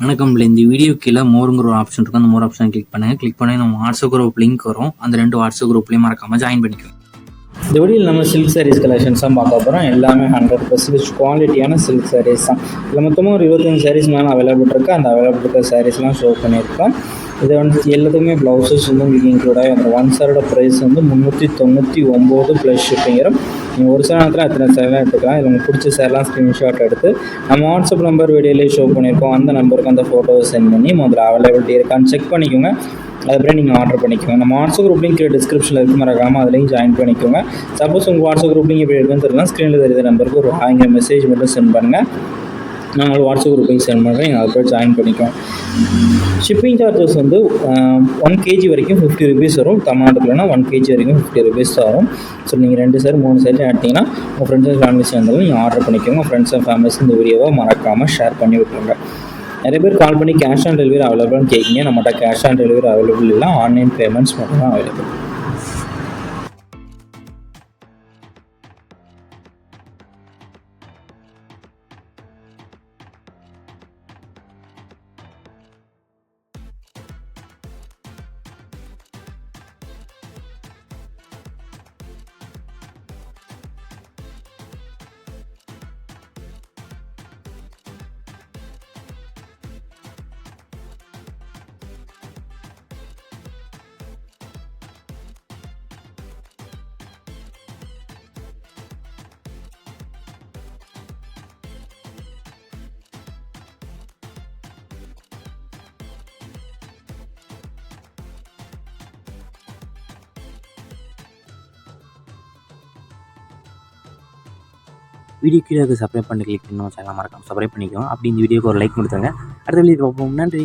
வணக்கம். இந்த வீடியோ கீழே மோருங்கிற ஒரு ஆப்ஷன் இருக்கும். அந்த மோர் ஆப்ஷன் கிளிக் பண்ணுங்கள். கிளிக் பண்ணி நம்ம வாட்ஸ்அப் குரூப் லிங்க் வரும். அந்த 2 வாட்ஸ்அப் குரூப்லேயும் மறக்காமல் ஜாயின் பண்ணிக்கோங்க. இந்த வீடியோவில் நம்ம சில்க் சாரீஸ் கலெக்ஷன்ஸ் தான் பார்க்க போகிறோம். எல்லாமே 100% குவாலிட்டியான சில்க் சாரீஸ் தான். இதில் மொத்தமாக ஒரு 25 சாரீஸ் மேலே அவைலபிள் இருக்குது. அந்த அவைலபிள் இருக்கிற சாரீஸ்லாம் ஷோ பண்ணியிருக்கோம். இதை எல்லாத்துக்குமே ப்ளவுசஸ் வந்து உங்களுக்கு இன்க்ளூட் ஆகி அந்த 1 சாரோட ப்ரைஸ் வந்து 399 ப்ளஸ் ஷிப்பிங்கிறோம். நீங்கள் ஒரு சில நேரத்தில் அத்தனை சேரெலாம் எடுத்துக்கலாம். இதில் உங்களுக்கு பிடிச்ச சேரெலாம் ஸ்க்ரீன்ஷாட் எடுத்து நம்ம வாட்ஸ்அப் நம்பர் வீடியோலேயே ஷோ பண்ணியிருக்கோம். அந்த நம்பருக்கு அந்த ஃபோட்டோவை சென்ட் பண்ணி முதல்ல அவைலபிலிட்டி இருக்கான்னு செக் பண்ணிக்கோங்க. அதுக்கப்புறம் நீங்கள் ஆர்டர் பண்ணிக்கோங்க. நம்ம வாட்ஸ்அப் குரூப் லிங்க் டிஸ்கிரிப்ஷனில் இருக்கு, மறக்காமல் அதுலேயும் ஜாயின் பண்ணிக்கோங்க. சப்போஸ் உங்கள் வாட்ஸ்அப் குரூப் லிங்க் எப்படி இருக்குன்னு தெரியல, ஸ்க்ரீனில் தெரியுற நம்பருக்கு ஒரு ஆங்கில மெசேஜ் மட்டும் சென்ட் பண்ணுங்கள். நான் உங்களுக்கு வாட்ஸ்அப் குரூப் லிங்க் சென்ட் பண்ணுறேன். நீங்கள் அதை போய் ஜாயின் பண்ணிக்கோங்க. ஷிப்பிங் சார்ஜஸ் வந்து 1 kg வரைக்கும் 50 rupees வரும். தமிழ்நாட்டுக்குள்ளனா 1 kg வரைக்கும் 50 rupees தான் வரும். ஸோ நீங்கள் 2 சார் 3 சார் எடுத்தீங்கன்னா உங்கள் ஃப்ரெண்ட்ஸ் அண்ட் ஃபேமிலிஸ் இருந்தாலும் நீங்கள் ஆர்டர் பண்ணிக்கோங்க. உங்கள் ஃப்ரெண்ட்ஸ் அண்ட் ஃபேமிலிஸ் இந்த வீடியோவை மறக்காமல் ஷேர் பண்ணி விட்டுருங்க. நிறைய பேர் கால் பண்ணி கேஷ் ஆன் டெலிவரி அவைலபிள்னு கேட்குங்க. நம்மகிட்ட கேஷ் ஆன் டெலிவரி அவைலபிள் இல்லை, ஆன்லைன் பேமெண்ட்ஸ் மட்டும் தான் அவைலபிள். வீடியோ கீழே சப்ஸ்கிரைப் பண்ணி கிளிக் பண்ணி சேனல் மறக்காமல் சப்ஸ்கிரைப் பண்ணிக்கோங்க. அப்படி இந்த வீடியோக்கு ஒரு லைக் கொடுத்துருங்க. அடுத்த வீடியோ பார்ப்போம். நன்றி.